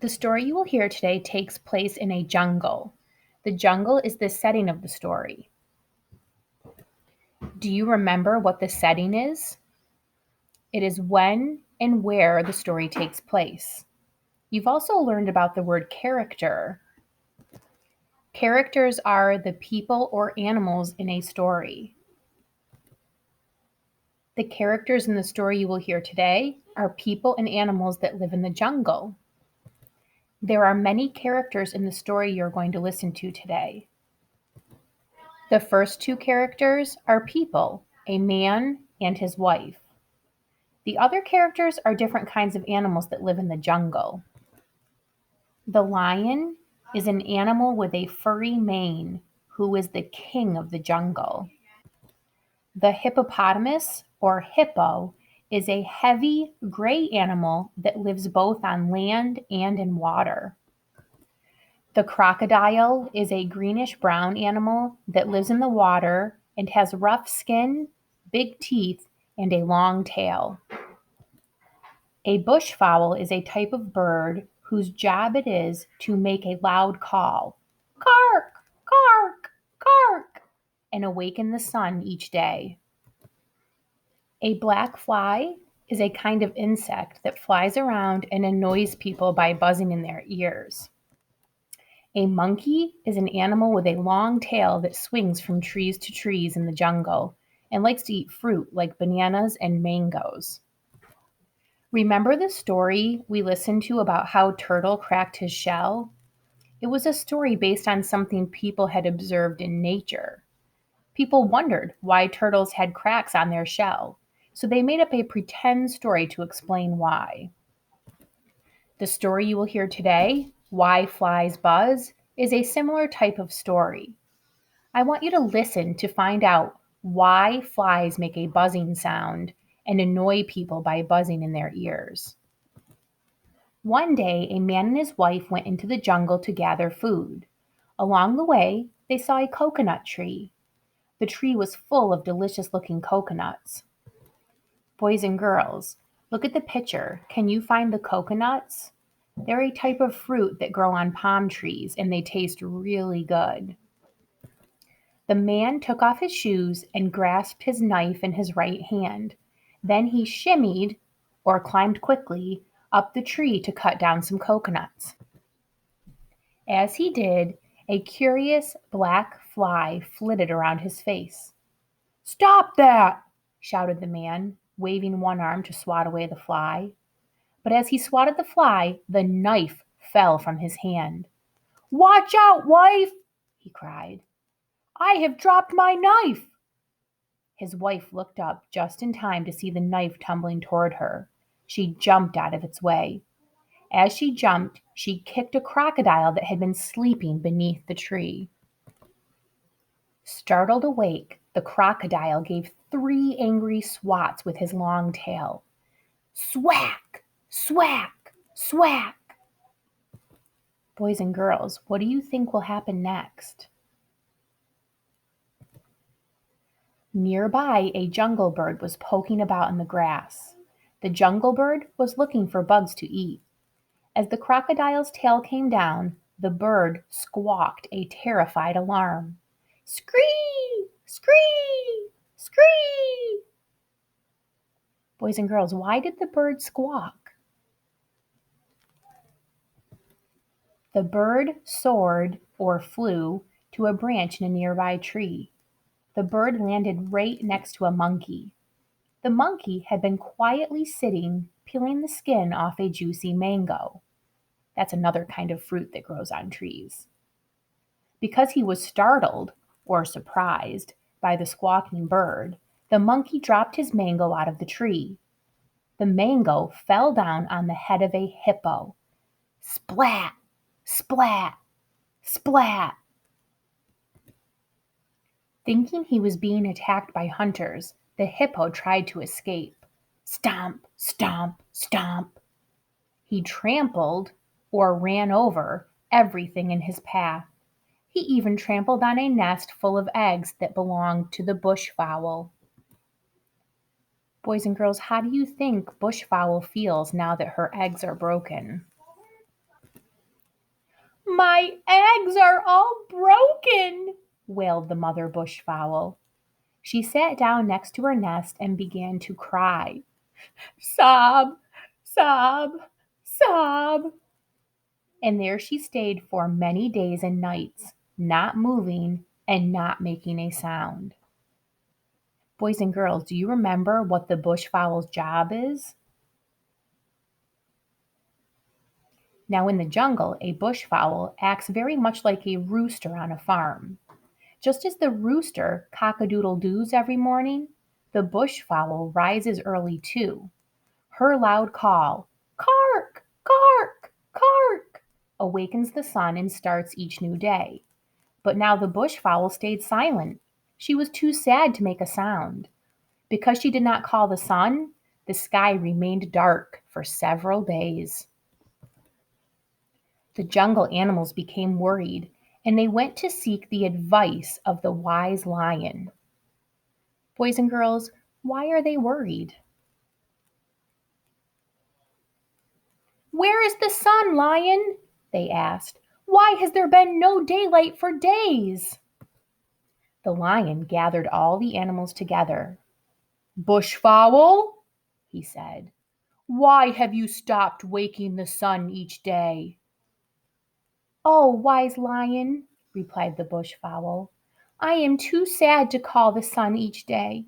The story you will hear today takes place in a jungle. The jungle is the setting of the story. Do you remember what the setting is? It is when and where the story takes place. You've also learned about the word character. Characters are the people or animals in a story. The characters in the story you will hear today are people and animals that live in the jungle. There are many characters in the story you're going to listen to today. The first two characters are people, a man and his wife. The other characters are different kinds of animals that live in the jungle. The lion is an animal with a furry mane who is the king of the jungle. The hippopotamus, or hippo, is a heavy gray animal that lives both on land and in water. The crocodile is a greenish-brown animal that lives in the water and has rough skin, big teeth, and a long tail. A bushfowl is a type of bird whose job it is to make a loud call, "Kark, kark, kark," and awaken the sun each day. A black fly is a kind of insect that flies around and annoys people by buzzing in their ears. A monkey is an animal with a long tail that swings from trees to trees in the jungle and likes to eat fruit like bananas and mangoes. Remember the story we listened to about how Turtle cracked his shell? It was a story based on something people had observed in nature. People wondered why turtles had cracks on their shell, so they made up a pretend story to explain why. The story you will hear today, Why Flies Buzz, is a similar type of story. I want you to listen to find out why flies make a buzzing sound and annoy people by buzzing in their ears. One day, a man and his wife went into the jungle to gather food. Along the way, they saw a coconut tree. The tree was full of delicious-looking coconuts. Boys and girls, look at the picture. Can you find the coconuts? They're a type of fruit that grow on palm trees, and they taste really good. The man took off his shoes and grasped his knife in his right hand. Then he shimmied, or climbed quickly, up the tree to cut down some coconuts. As he did, a curious black fly flitted around his face. "Stop that!" shouted the man, waving one arm to swat away the fly. But as he swatted the fly, the knife fell from his hand. "Watch out, wife!" he cried. "I have dropped my knife!" His wife looked up just in time to see the knife tumbling toward her. She jumped out of its way. As she jumped, she kicked a crocodile that had been sleeping beneath the tree. Startled awake, the crocodile gave 3 angry swats with his long tail. Swack! Swack! Swack! Boys and girls, what do you think will happen next? Nearby, a jungle bird was poking about in the grass. The jungle bird was looking for bugs to eat. As the crocodile's tail came down, the bird squawked a terrified alarm. Scree! Scree! Scree! Boys and girls, why did the bird squawk? The bird soared or flew to a branch in a nearby tree. The bird landed right next to a monkey. The monkey had been quietly sitting, peeling the skin off a juicy mango. That's another kind of fruit that grows on trees. Because he was startled, or surprised, by the squawking bird, the monkey dropped his mango out of the tree. The mango fell down on the head of a hippo. Splat! Splat! Splat! Thinking he was being attacked by hunters, the hippo tried to escape. Stomp! Stomp! Stomp! He trampled, or ran over, everything in his path. He even trampled on a nest full of eggs that belonged to the bushfowl. Boys and girls, how do you think bushfowl feels now that her eggs are broken? My eggs are all broken, wailed the mother bush fowl. She sat down next to her nest and began to cry. Sob, sob, sob. And there she stayed for many days and nights, not moving and not making a sound. Boys and girls, do you remember what the bush fowl's job is? Now, in the jungle, a bush fowl acts very much like a rooster on a farm. Just as the rooster cock-a-doodle-doos every morning, the bush fowl rises early too. Her loud call, "Cark, cark, cark," awakens the sun and starts each new day. But now the bush fowl stayed silent. She was too sad to make a sound. Because she did not call the sun, the sky remained dark for several days. The jungle animals became worried, and they went to seek the advice of the wise lion. Boys and girls, why are they worried? "Where is the sun, lion?" they asked. "Why has there been no daylight for days?" The lion gathered all the animals together. "Bushfowl," he said, "why have you stopped waking the sun each day?" "Oh, wise lion," replied the bushfowl, "I am too sad to call the sun each day.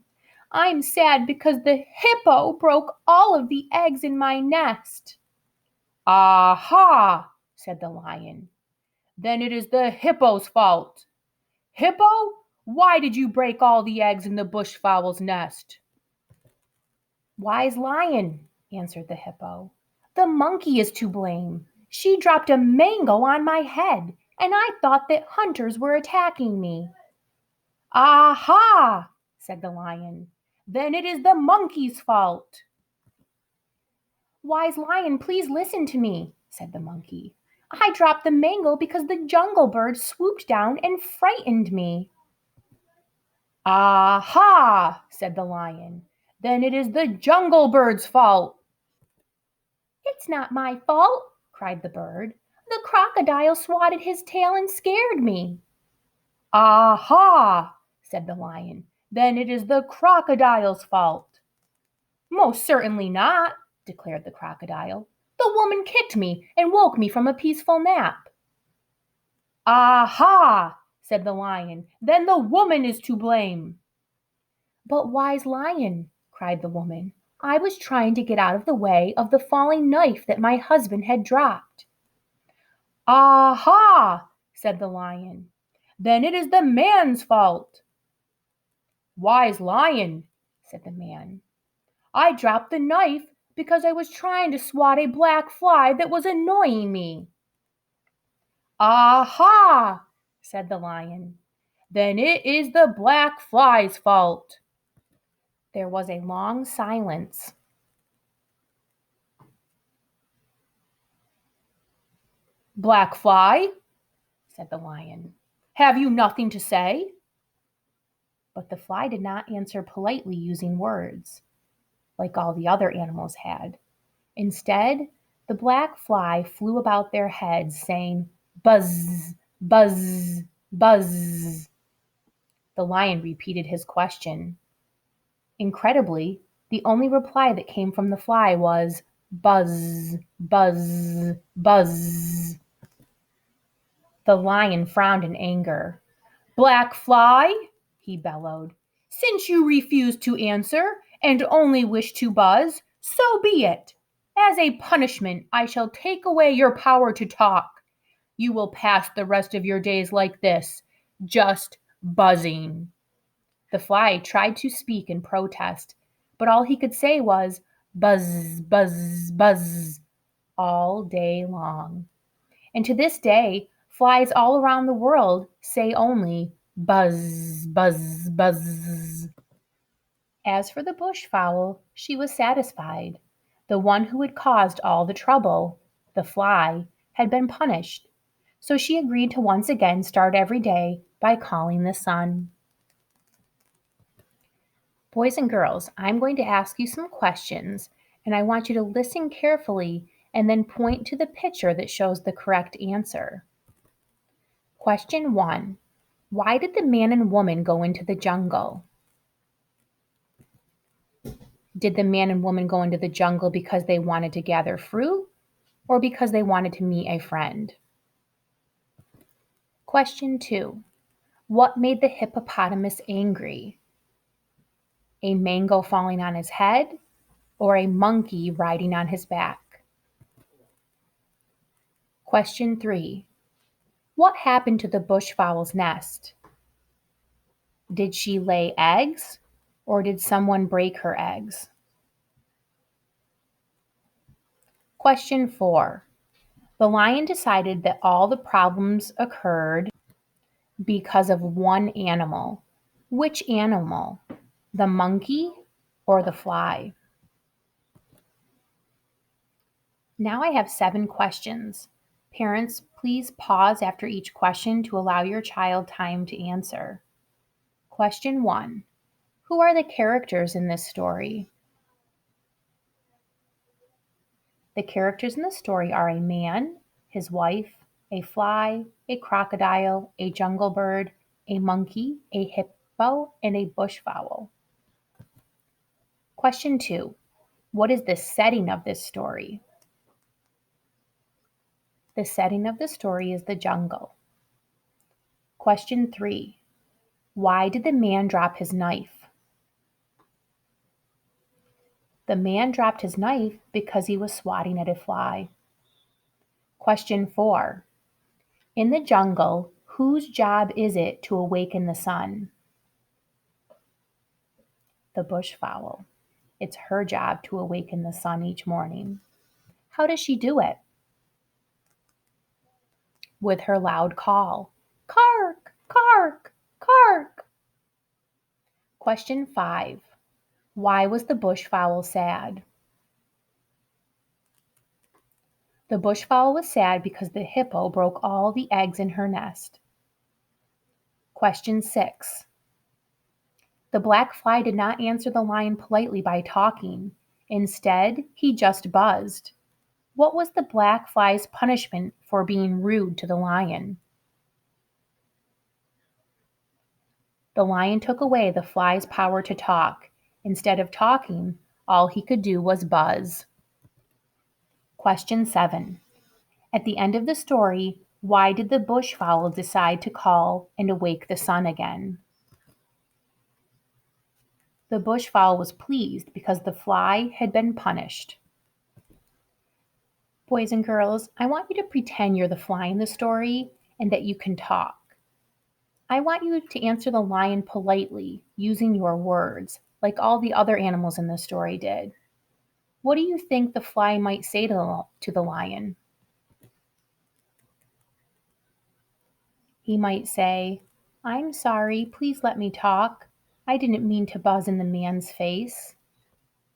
I'm sad because the hippo broke all of the eggs in my nest." "Aha!" said the lion. "Then it is the hippo's fault. Hippo, why did you break all the eggs in the bushfowl's nest?" "Wise lion," answered the hippo, "the monkey is to blame. She dropped a mango on my head, and I thought that hunters were attacking me." "Aha!" said the lion. "Then it is the monkey's fault." "Wise lion, please listen to me," said the monkey. "I dropped the mango because the jungle bird swooped down and frightened me." "Aha!" said the lion. "Then it is the jungle bird's fault." "It's not my fault," cried the bird. "The crocodile swatted his tail and scared me." "Aha!" said the lion. "Then it is the crocodile's fault." "Most certainly not," declared the crocodile. "The woman kicked me and woke me from a peaceful nap." "Aha!" said the lion. "Then the woman is to blame." "But wise lion," cried the woman, "I was trying to get out of the way of the falling knife that my husband had dropped." "Aha!" said the lion. "Then it is the man's fault." "Wise lion," said the man, "I dropped the knife because I was trying to swat a black fly that was annoying me." "Aha!" said the lion. "Then it is the black fly's fault." There was a long silence. "Black fly," said the lion, "have you nothing to say?" But the fly did not answer politely using words, like all the other animals had. Instead, the black fly flew about their heads, saying, "Buzz, buzz, buzz." The lion repeated his question. Incredibly, the only reply that came from the fly was, "Buzz, buzz, buzz." The lion frowned in anger. "Black fly," he bellowed, "since you refuse to answer and only wish to buzz, so be it. As a punishment, I shall take away your power to talk. You will pass the rest of your days like this, just buzzing." The fly tried to speak in protest, but all he could say was, "Buzz, buzz, buzz," all day long. And to this day, flies all around the world say only, "Buzz, buzz, buzz." As for the bush fowl, she was satisfied. The one who had caused all the trouble, the fly, had been punished. So she agreed to once again start every day by calling the sun. Boys and girls, I'm going to ask you some questions, and I want you to listen carefully and then point to the picture that shows the correct answer. Question 1. Why did the man and woman go into the jungle? Did the man and woman go into the jungle because they wanted to gather fruit or because they wanted to meet a friend? Question 2. What made the hippopotamus angry? A mango falling on his head or a monkey riding on his back? Question 3. What happened to the bushfowl's nest? Did she lay eggs or did someone break her eggs? Question 4. The lion decided that all the problems occurred because of one animal. Which animal? The monkey or the fly? Now I have 7 questions. Parents, please pause after each question to allow your child time to answer. Question 1. Who are the characters in this story? The characters in the story are a man, his wife, a fly, a crocodile, a jungle bird, a monkey, a hippo, and a bushfowl. Question 2. What is the setting of this story? The setting of the story is the jungle. Question 3. Why did the man drop his knife? The man dropped his knife because he was swatting at a fly. Question 4. In the jungle, whose job is it to awaken the sun? The bushfowl. It's her job to awaken the sun each morning. How does she do it? With her loud call. Kark, kark, kark. Question 5. Why was the bushfowl sad? The bushfowl was sad because the hippo broke all the eggs in her nest. Question 6. The black fly did not answer the lion politely by talking. Instead, he just buzzed. What was the black fly's punishment for being rude to the lion? The lion took away the fly's power to talk. Instead of talking, all he could do was buzz. Question 7. At the end of the story, why did the bushfowl decide to call and awake the sun again? The bushfowl was pleased because the fly had been punished. Boys and girls, I want you to pretend you're the fly in the story and that you can talk. I want you to answer the lion politely, using your words, like all the other animals in the story did. What do you think the fly might say to the lion? He might say, "I'm sorry, please let me talk. I didn't mean to buzz in the man's face."